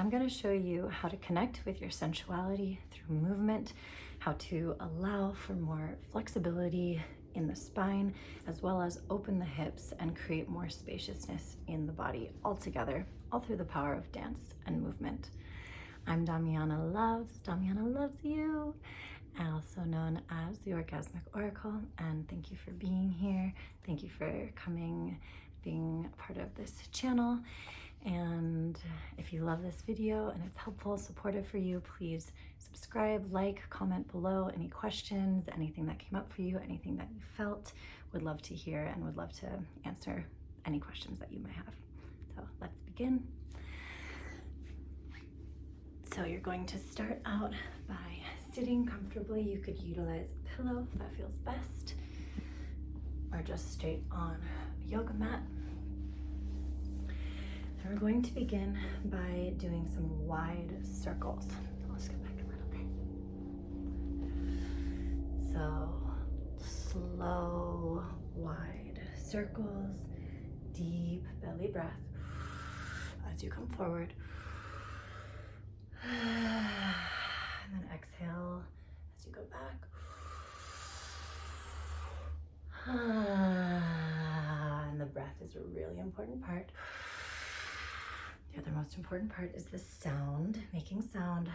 I'm going to show you how to connect with your sensuality through movement, how to allow for more flexibility in the spine, as well as open the hips and create more spaciousness in the body altogether, all through the power of dance and movement. I'm Damiana Loves You, also known as the Orgasmic Oracle, and thank you for being here. Thank you for coming, being part of this channel. And if you love this video and it's helpful, supportive for you, please subscribe, like, comment below any questions, anything that came up for you, anything that you felt. Would love to hear and would love to answer any questions that you might have. So let's begin. So you're going to start out by sitting comfortably. You could utilize a pillow if that feels best, or just straight on a yoga mat. And we're going to begin by doing some wide circles. Let's go back a little bit. So slow, wide circles, deep belly breath as you come forward. And then exhale as you go back. And the breath is a really important part. The other most important part is the sound, making sound.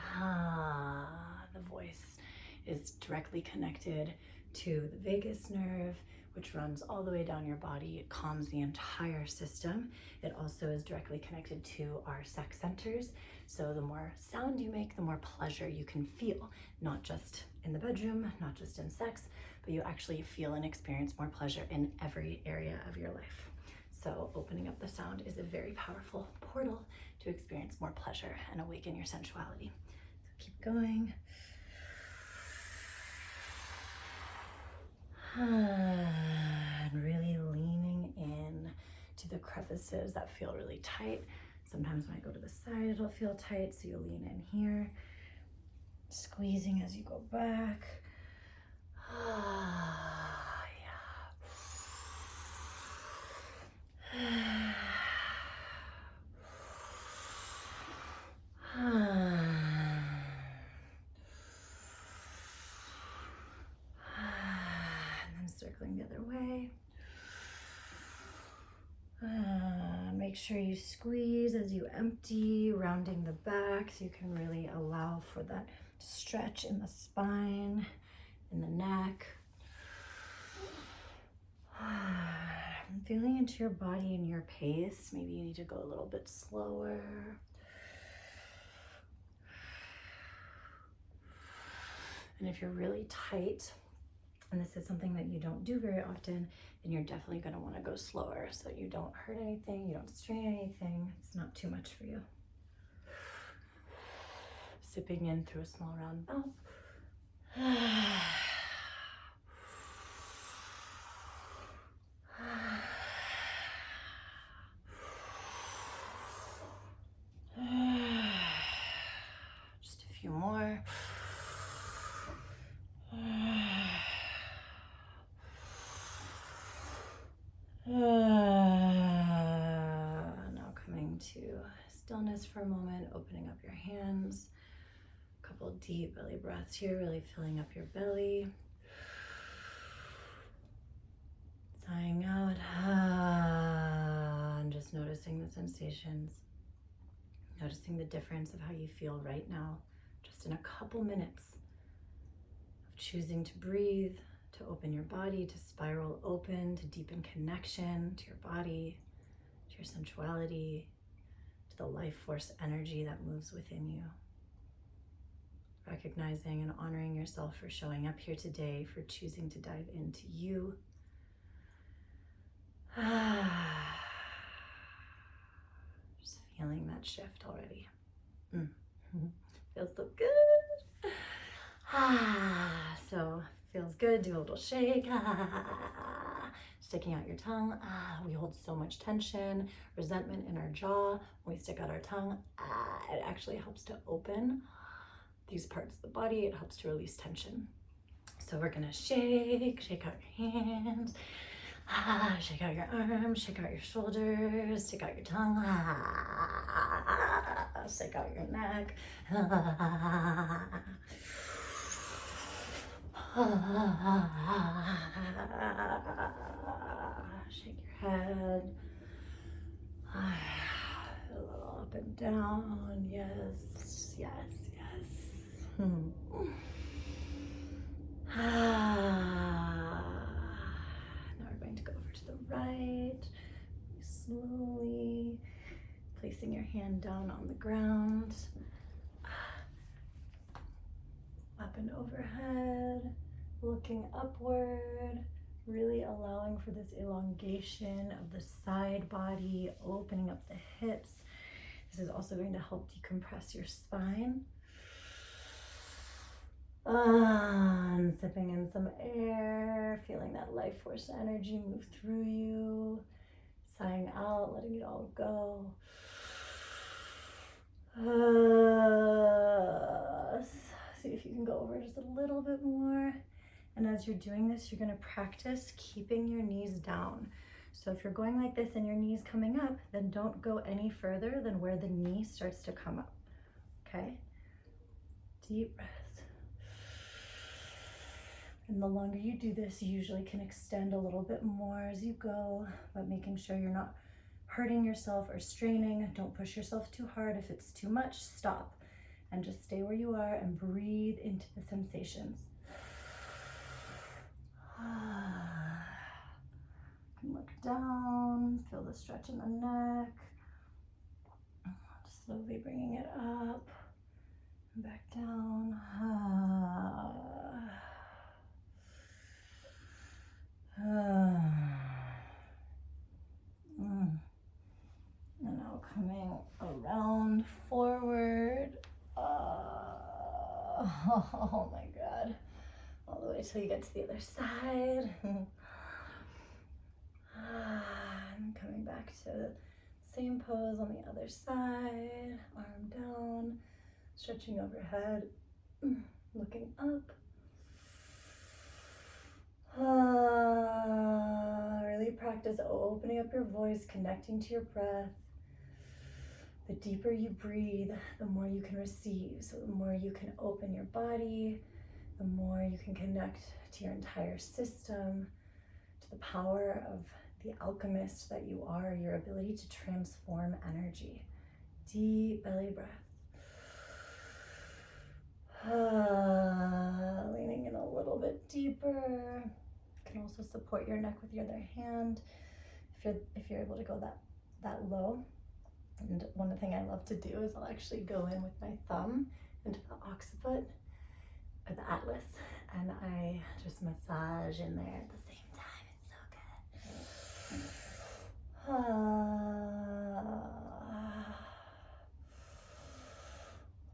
The voice is directly connected to the vagus nerve, which runs all the way down your body. It calms the entire system. It also is directly connected to our sex centers. So the more sound you make, the more pleasure you can feel, not just in the bedroom, not just in sex, but you actually feel and experience more pleasure in every area of your life. So opening up the sound is a very powerful portal to experience more pleasure and awaken your sensuality. So keep going. And really leaning in to the crevices that feel really tight. Sometimes when I go to the side, it'll feel tight, so you'll lean in here. Squeezing as you go back. Circling the other way. Make sure you squeeze as you empty, rounding the back so you can really allow for that stretch in the spine, in the neck. Feeling into your body and your pace. Maybe you need to go a little bit slower. And if you're really tight, and this is something that you don't do very often, then you're definitely going to want to go slower so that you don't hurt anything, you don't strain anything. It's not too much for you. Sipping in through a small round mouth. Just a few more. Now coming to stillness for a moment, opening up your hands. A couple deep belly breaths here, really filling up your belly. Sighing out, and just noticing the sensations. Noticing the difference of how you feel right now, just in a couple minutes of choosing to breathe, to open your body, to spiral open, to deepen connection to your body, to your sensuality, to the life force energy that moves within you. Recognizing and honoring yourself for showing up here today, for choosing to dive into you. Just feeling that shift already. Feels so good. So feels good. Do a little shake. Sticking out your tongue. We hold so much tension, resentment in our jaw. When we stick out our tongue, it actually helps to open these parts of the body. It helps to release tension. So we're gonna shake out your hands. Shake out your arms, shake out your shoulders, stick out your tongue. Stick out your neck. Shake your head. A little up and down. Yes, yes, yes. Now we're going to go over to the right. Slowly placing your hand down on the ground. Up and overhead. Looking upward. Really allowing for this elongation of the side body, opening up the hips. This is also going to help decompress your spine. Sipping in some air, feeling that life force energy move through you. Sighing out, letting it all go. See if you can go over just a little bit more. And as you're doing this, you're going to practice keeping your knees down. So if you're going like this and your knee's coming up, then don't go any further than where the knee starts to come up. Okay? Deep breath. And the longer you do this, you usually can extend a little bit more as you go, but making sure you're not hurting yourself or straining. Don't push yourself too hard. If it's too much, stop and just stay where you are and breathe into the sensations. Look down, feel the stretch in the neck. Slowly bringing it up and back down. And now coming around forward. Oh my God. All the way till you get to the other side. And coming back to the same pose on the other side. Arm down, stretching overhead, looking up. Really practice opening up your voice, connecting to your breath. The deeper you breathe, the more you can receive. So the more you can open your body, the more you can connect to your entire system, to the power of the alchemist that you are, your ability to transform energy. Deep belly breath. Leaning in a little bit deeper. You can also support your neck with your other hand if you're able to go that low. And one thing I love to do is I'll actually go in with my thumb into the occiput or the atlas, and I just massage in there at the same time. It's so good.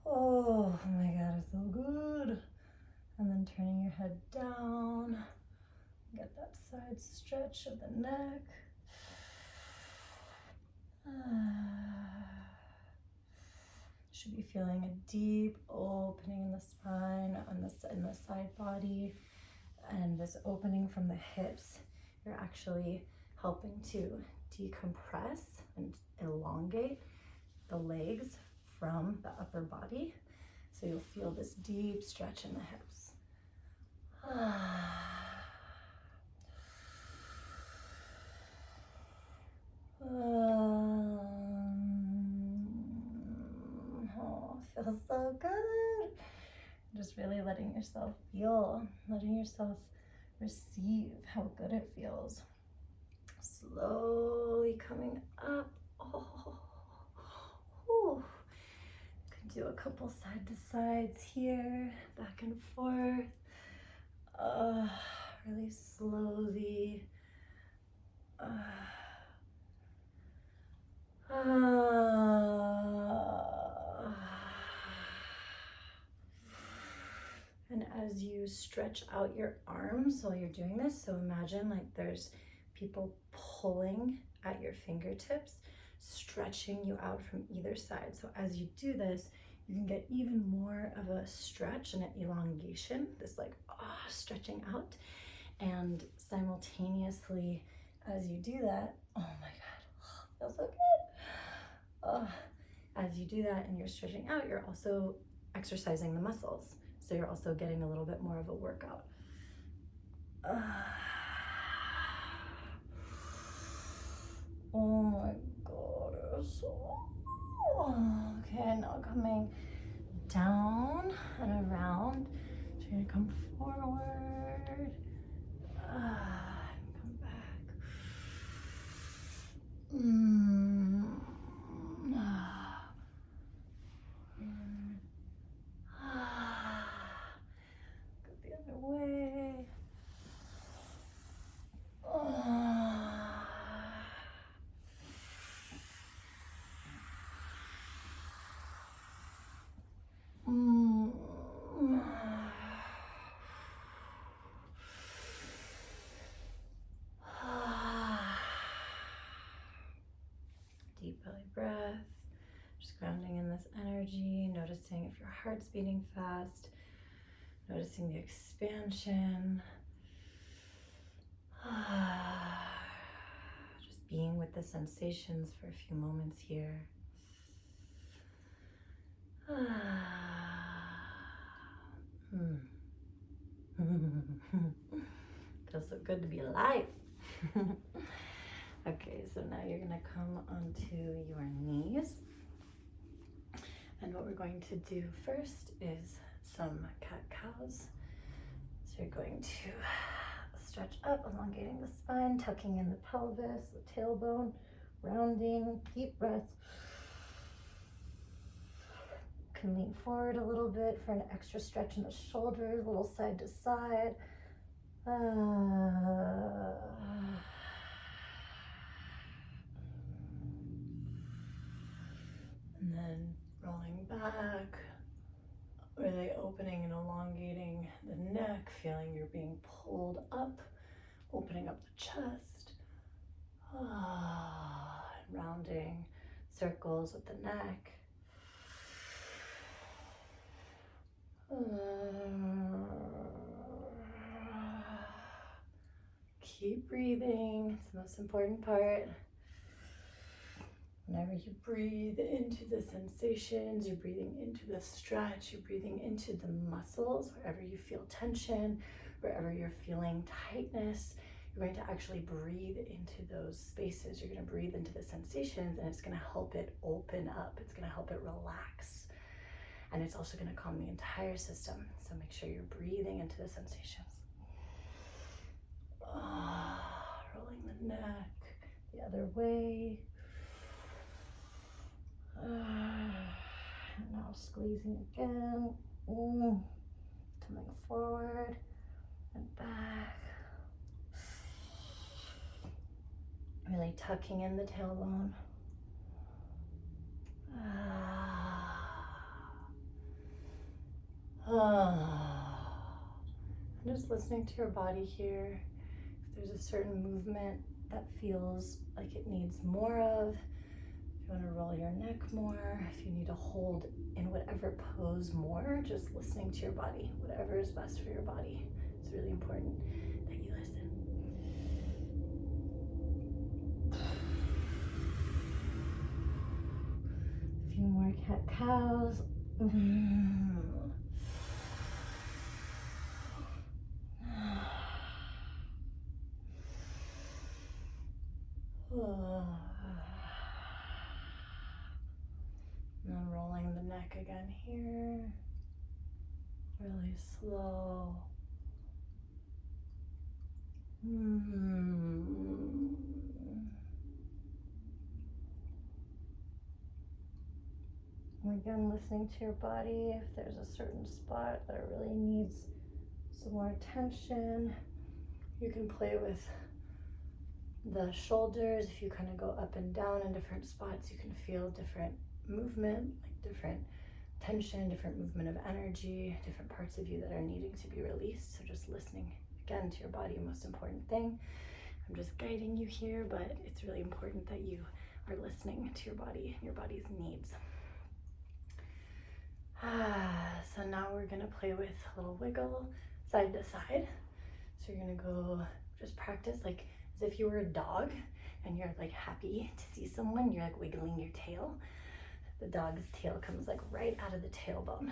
Oh my God, it's so good. And then turning your head down, get that side stretch of the neck. Should be feeling a deep opening in the spine, in the side body, and this opening from the hips. You're actually helping to decompress and elongate the legs from the upper body. So you'll feel this deep stretch in the hips. Feels so good. Just really letting yourself feel, letting yourself receive how good it feels. Slowly coming up. Can do a couple side to sides here, back and forth. Really slowly. And as you stretch out your arms while you're doing this, so imagine like there's people pulling at your fingertips, stretching you out from either side. So as you do this, you can get even more of a stretch and an elongation, this like stretching out. And simultaneously, as you do that, oh my God, feels so good. As you do that and you're stretching out, you're also exercising the muscles. So you're also getting a little bit more of a workout. Oh my God, it's so... Okay, now coming down and around. So you're gonna come forward, come back. Go the other way. Deep belly breath, just grounding in this energy, noticing if your heart's beating fast, noticing the expansion. Just being with the sensations for a few moments here. Feels so good to be alive. Okay, so now you're gonna come onto your knees. And what we're going to do first is some cat-cows. So you're going to stretch up, elongating the spine, tucking in the pelvis, the tailbone, rounding, deep breath. You can lean forward a little bit for an extra stretch in the shoulders, a little side to side. And then rolling back, really opening and elongating the neck, feeling you're being pulled up, opening up the chest, rounding circles with the neck. Keep breathing, it's the most important part. Whenever you breathe into the sensations, you're breathing into the stretch, you're breathing into the muscles, wherever you feel tension, wherever you're feeling tightness, you're going to actually breathe into those spaces. You're going to breathe into the sensations, and it's going to help it open up. It's going to help it relax. And it's also going to calm the entire system. So make sure you're breathing into the sensations. Rolling the neck the other way. And now squeezing again. Coming forward and back. Really tucking in the tailbone. And just listening to your body here. If there's a certain movement that feels like it needs more of, if you want to roll your neck more, if you need to hold in whatever pose more, just listening to your body, whatever is best for your body. It's really important that you listen. A few more cat-cows. And then rolling the neck again here. Really slow. Again, listening to your body. If there's a certain spot that really needs some more attention, you can play with the shoulders. If you kind of go up and down in different spots, you can feel different movement, like different tension, different movement of energy, different parts of you that are needing to be released. So just listening again to your body, most important thing. I'm just guiding you here, but it's really important that you are listening to your body and your body's needs. So now we're gonna play with a little wiggle side to side. So you're gonna go just practice like as if you were a dog and you're like happy to see someone, you're like wiggling your tail. the dog's tail comes like right out of the tailbone.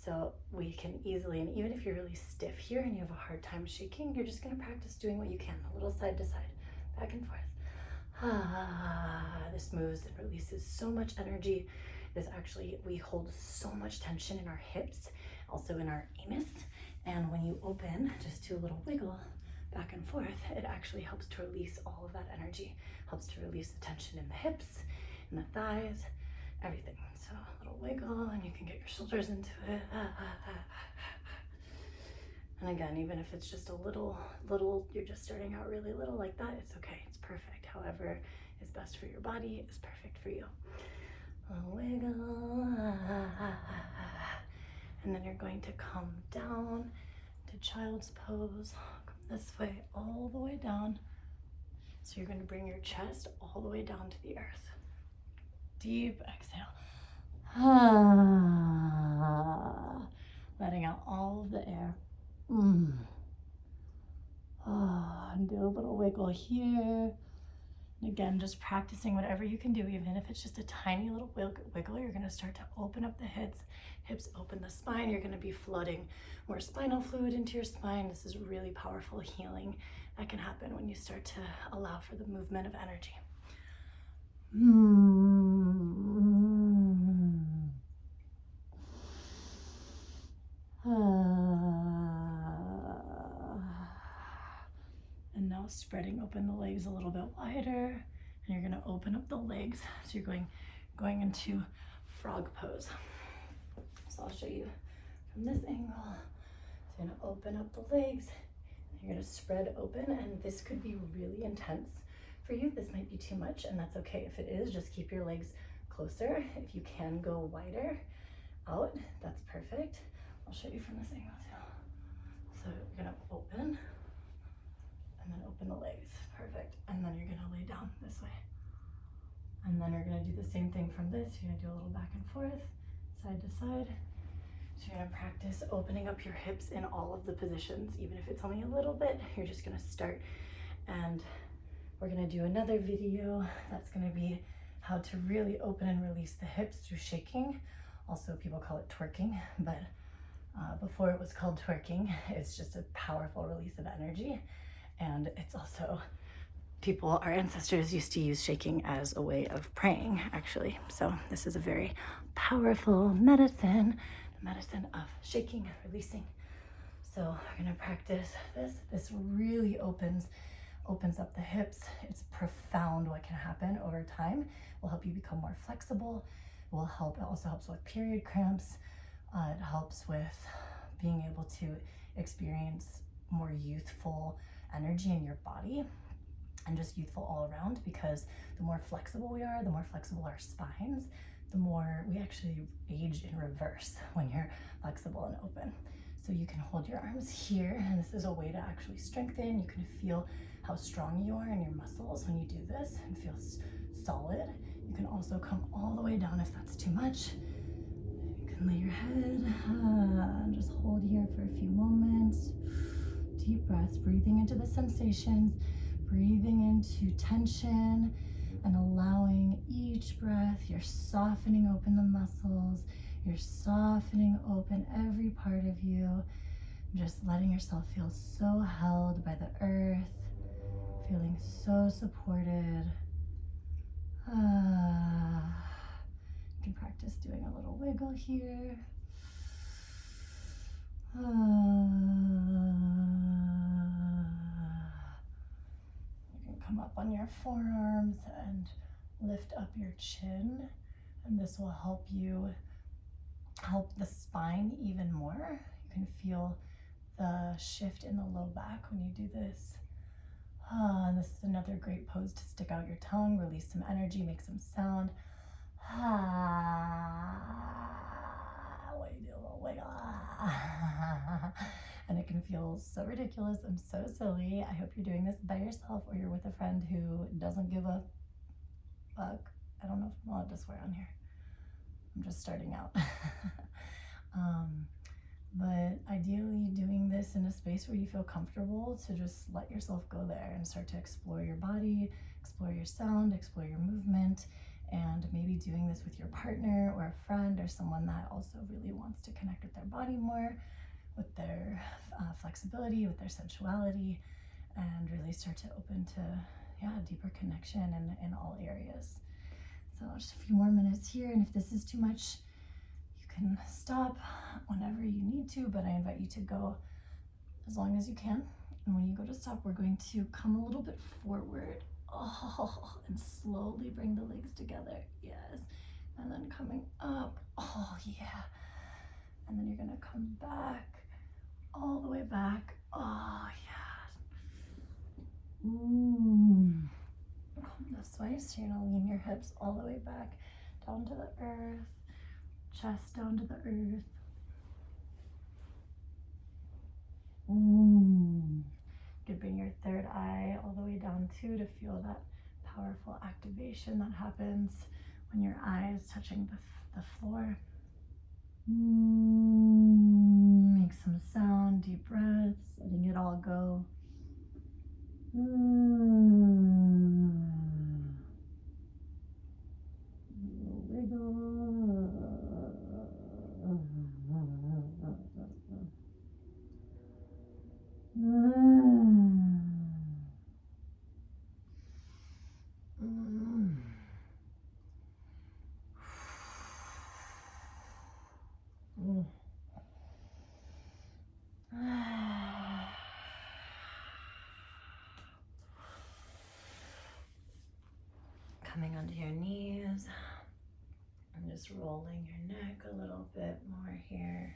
So we can easily, and even if you're really stiff here and you have a hard time shaking, you're just gonna practice doing what you can, a little side to side, back and forth. This moves and releases so much energy. This actually, we hold so much tension in our hips, also in our anus. And when you open, just do a little wiggle back and forth, it actually helps to release all of that energy, helps to release the tension in the hips, in the thighs, everything. So a little wiggle and you can get your shoulders into it. And again, even if it's just a little, you're just starting out really little like that, it's okay, it's perfect. However is best for your body is perfect for you. A wiggle. And then you're going to come down to child's pose. Come this way, all the way down. So you're going to bring your chest all the way down to the earth. Deep exhale. Letting out all of the air. And do a little wiggle here. And again, just practicing whatever you can do, even if it's just a tiny little wiggle, you're gonna start to open up the hips open the spine. You're gonna be flooding more spinal fluid into your spine. This is really powerful healing that can happen when you start to allow for the movement of energy. And now spreading open the legs a little bit wider, and you're gonna open up the legs. So you're going into frog pose. So I'll show you from this angle. So you're gonna open up the legs, and you're gonna spread open, and this could be really intense for you. This might be too much, and that's okay. If it is, just keep your legs closer. If you can go wider out, that's perfect. I'll show you from this angle too. So you're gonna open, and then open the legs, perfect. And then you're gonna lay down this way. And then you're gonna do the same thing from this. You're gonna do a little back and forth, side to side. So you're gonna practice opening up your hips in all of the positions, even if it's only a little bit. You're just gonna start, and we're gonna do another video that's gonna be how to really open and release the hips through shaking. Also, people call it twerking, but before it was called twerking, it's just a powerful release of energy. And it's also, our ancestors used to use shaking as a way of praying, actually. So this is a very powerful medicine, the medicine of shaking and releasing. So we're gonna practice this. This really opens up the hips. It's profound what can happen over time. It will help you become more flexible. It also helps with period cramps. It helps with being able to experience more youthful energy in your body and just youthful all around, because the more flexible we are, the more flexible our spines, the more we actually age in reverse when you're flexible and open. So you can hold your arms here, and this is a way to actually strengthen. You can feel how strong you are in your muscles when you do this and feel solid. You can also come all the way down if that's too much. You can lay your head and just hold here for a few moments. Deep breaths, breathing into the sensations, breathing into tension, and allowing each breath, you're softening open the muscles, you're softening open every part of you, just letting yourself feel so held by the earth, feeling so supported. You can practice doing a little wiggle here. You can come up on your forearms and lift up your chin, and this will help the spine even more. You can feel the shift in the low back when you do this. And this is another great pose to stick out your tongue, release some energy, make some sound. Do a little wiggle. And it can feel so ridiculous and so silly. I hope you're doing this by yourself, or you're with a friend who doesn't give a fuck. I don't know if I'm allowed to swear on here. I'm just starting out. But ideally doing this in a space where you feel comfortable to just let yourself go there and start to explore your body, explore your sound, explore your movement, and maybe doing this with your partner or a friend or someone that also really wants to connect with their body more, with their flexibility, with their sensuality, and really start to open to deeper connection in all areas. So just a few more minutes here, and if this is too much, you can stop whenever you need to, but I invite you to go as long as you can. And when you go to stop, we're going to come a little bit forward, and slowly bring the legs together, yes, and then coming up, yeah, and then you're gonna come back, all the way back, yeah, come this way, so you're gonna lean your hips all the way back, down to the earth, chest down to the earth. You could bring your third eye all the way down too, to feel that powerful activation that happens when your eye is touching the floor. Make some sound, deep breaths, letting it all go. Coming onto your knees and just rolling your neck a little bit more here.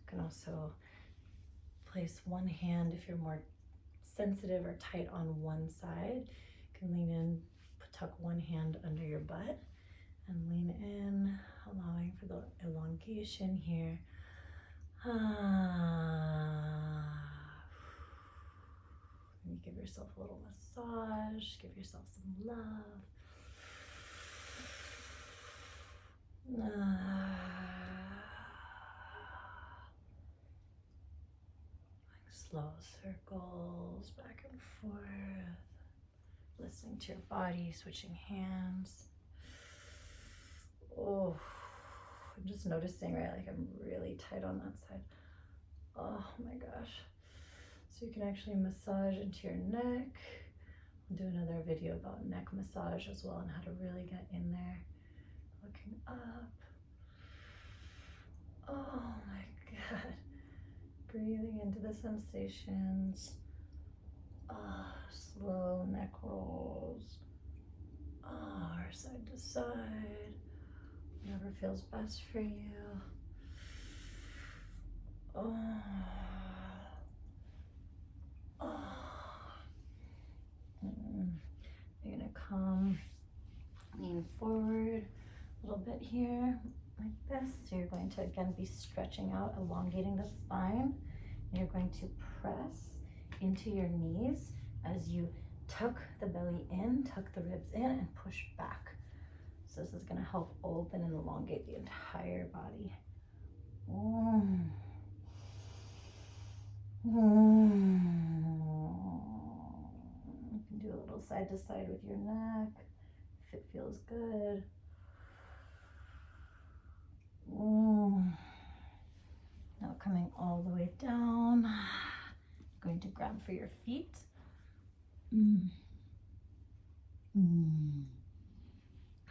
You can also place one hand if you're more sensitive or tight on one side. You can lean in, tuck one hand under your butt and lean in, allowing for the elongation here. You give yourself a little massage, give yourself some love. Slow circles back and forth, listening to your body, switching hands. I'm just noticing, right, like I'm really tight on that side. Oh my gosh. So you can actually massage into your neck. I'll do another video about neck massage as well, and how to really get in there. Looking up. Oh my God. Breathing into the sensations. Slow neck rolls. Side to side. Whatever feels best for you. You're gonna come, lean forward a little bit here, like this. So you're going to again be stretching out, elongating the spine. And you're going to press into your knees as you tuck the belly in, tuck the ribs in, and push back. So this is gonna help open and elongate the entire body. You can do a little side to side with your neck if it feels good. Now coming all the way down, going to grab for your feet.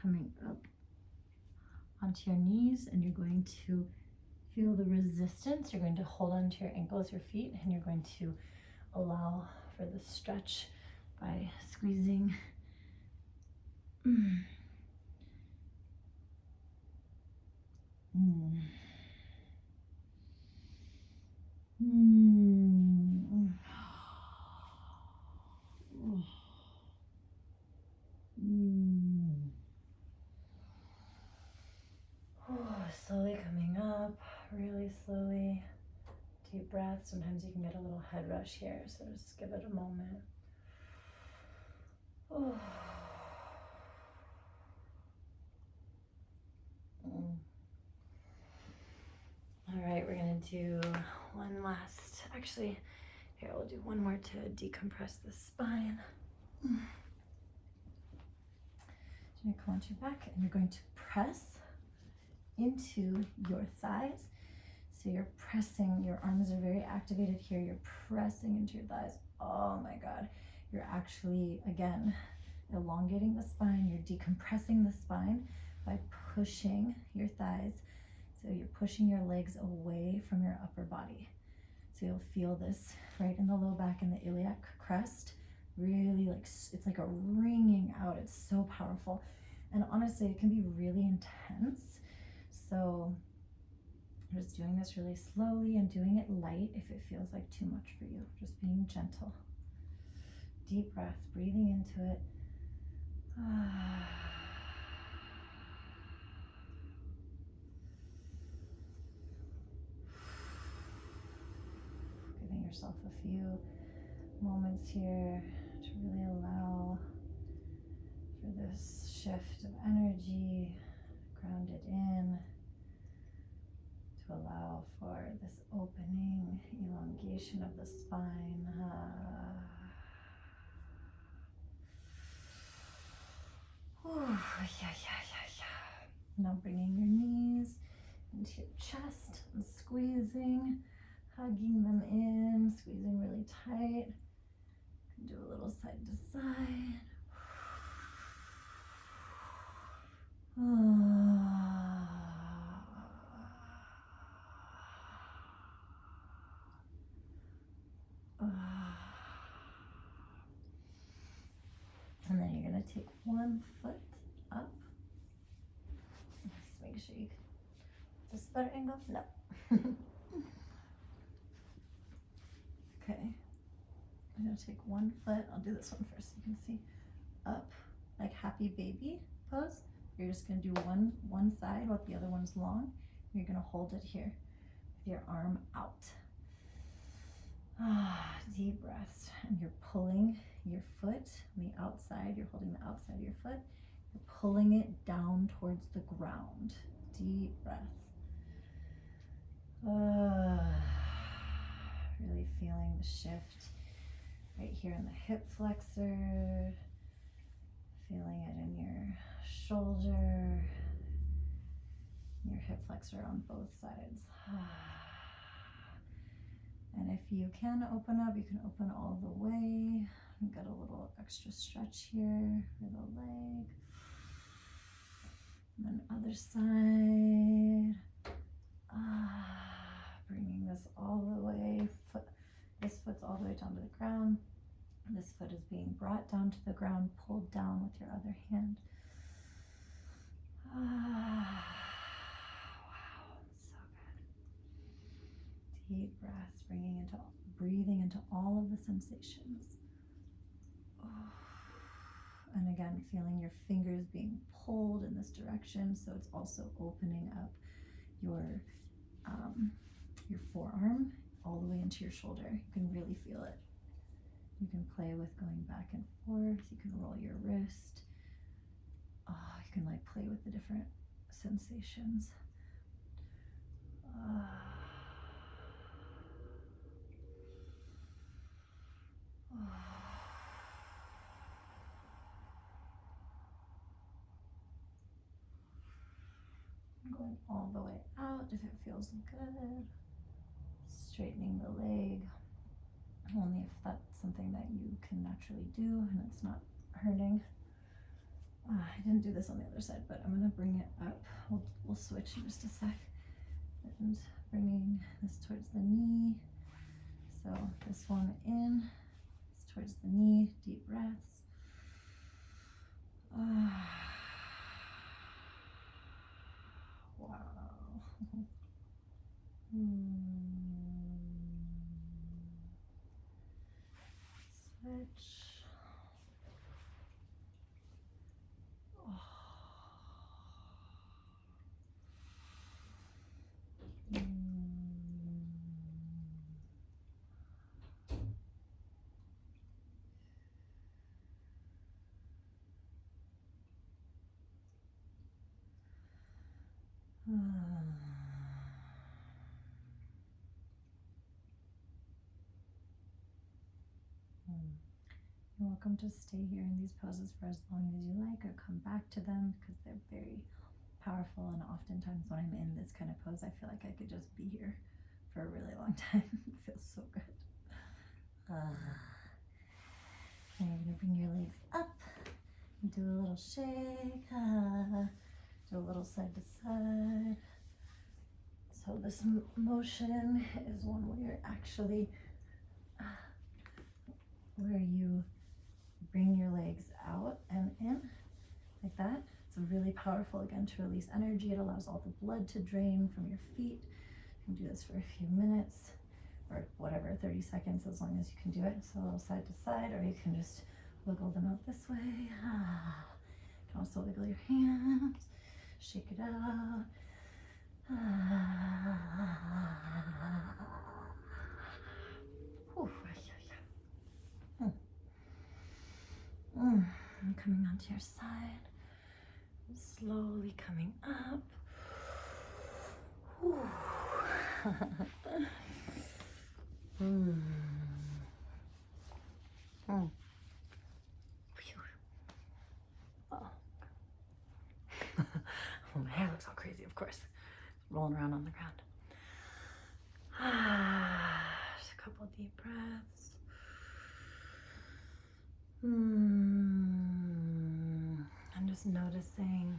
Coming up onto your knees, and you're going to feel the resistance. You're going to hold onto your ankles, your feet, and you're going to allow for the stretch by squeezing. Slowly coming up, really slowly. Deep breath. Sometimes you can get a little head rush here, so just give it a moment. All right, we're gonna do one last, actually, here, we'll do one more to decompress the spine. You're going to come onto your back and you're going to press into your thighs. So you're pressing, your arms are very activated here. You're pressing into your thighs. Oh my God. You're actually, again, elongating the spine. You're decompressing the spine by pushing your thighs. So you're pushing your legs away from your upper body. So you'll feel this right in the low back and the iliac crest. Really like, it's like a ringing out. It's so powerful. And honestly, it can be really intense. So I'm just doing this really slowly and doing it light if it feels like too much for you. Just being gentle. Deep breaths, breathing into it. Giving yourself a few moments here to really allow for this shift of energy, ground it in, to allow for this opening, elongation of the spine. Now bringing your knees into your chest and squeezing, hugging them in, squeezing really tight. Do a little side to side. And then you're going to take one foot up. Just make sure you can. Is this better angle? No. Okay. I'm going to take one foot. I'll do this one first so you can see. Up, like happy baby pose. You're just going to do one side while the other one's long. You're going to hold it here with your arm out. Deep breaths. And you're pulling your foot on the outside. You're holding the outside of your foot. You're pulling it down towards the ground. Deep breaths. Really feeling the shift right here in the hip flexor. Feeling it in your shoulder, your hip flexor on both sides. And if you can open up, you can open all the way. Get a little extra stretch here for the leg. And then other side. Bringing this all the way. This foot's all the way down to the ground. This foot is being brought down to the ground, pulled down with your other hand. Wow, so good. Deep breaths, breathing into all of the sensations. And again, feeling your fingers being pulled in this direction, so it's also opening up your forearm all the way into your shoulder. You can really feel it. You can play with going back and forth. You can roll your wrist. You can like play with the different sensations. Going all the way out if it feels good. Straightening the leg. Only if that's something that you can naturally do and it's not hurting. I didn't do this on the other side, but I'm gonna bring it up. We'll switch in just a sec. And bringing this towards the knee. So this one in, it's towards the knee, deep breaths. Wow. Switch. You're welcome to stay here in these poses for as long as you like, or come back to them because they're very powerful. And oftentimes when I'm in this kind of pose, I feel like I could just be here for a really long time. It feels so good. And you're going to bring your legs up and do a little shake. Do a little side to side. So this motion is one where you're actually, where you bring your legs out and in like that. It's really powerful, again, to release energy. It allows all the blood to drain from your feet. You can do this for a few minutes or whatever, 30 seconds, as long as you can do it. So a little side to side, or you can just wiggle them out this way. You can also wiggle your hands, shake it out. And coming onto your side, slowly coming up. Oh, my hair looks all crazy, of course. Rolling around on the ground. Just a couple deep breaths. I'm just noticing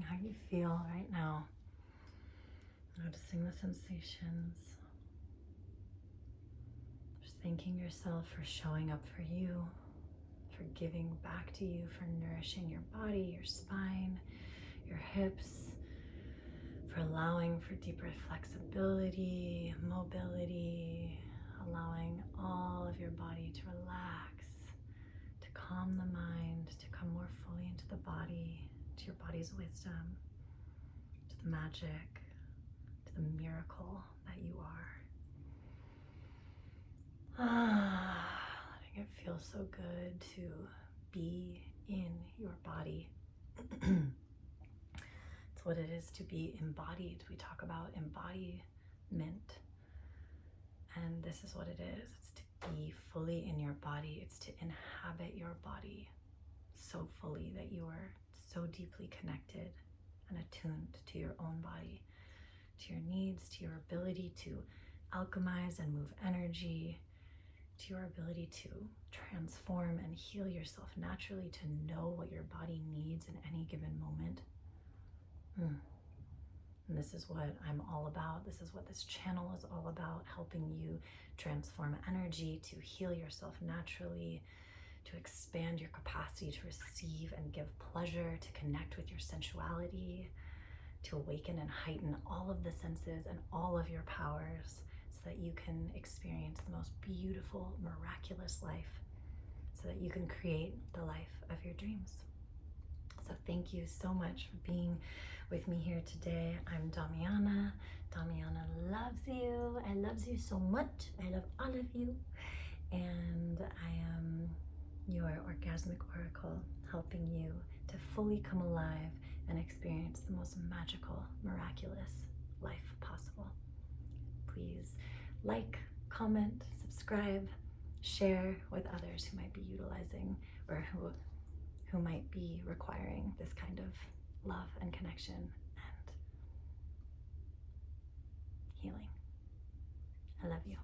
how you feel right now. Noticing the sensations. Just thanking yourself for showing up for you, for giving back to you, for nourishing your body, your spine, your hips, for allowing for deeper flexibility, mobility, allowing all of your body to relax, to calm the mind, to come more fully into the body, to your body's wisdom, to the magic, to the miracle that you are. Letting it feel so good to be in your body. It's what it is to be embodied. We talk about embodiment. And this is what it is. It's to be fully in your body. It's to inhabit your body so fully that you are so deeply connected and attuned to your own body, to your needs, to your ability to alchemize and move energy, to your ability to transform and heal yourself naturally, to know what your body needs in any given moment. And this is what I'm all about. This is what this channel is all about, helping you transform energy, to heal yourself naturally, to expand your capacity to receive and give pleasure, to connect with your sensuality, to awaken and heighten all of the senses and all of your powers so that you can experience the most beautiful, miraculous life, so that you can create the life of your dreams. So thank you so much for being with me here today. I'm Damiana. Damiana loves you. I loves you so much. I love all of you. And I am your orgasmic oracle, helping you to fully come alive and experience the most magical, miraculous life possible. Please like, comment, subscribe, share with others who might be utilizing or who might be requiring this kind of love and connection and healing. I love you.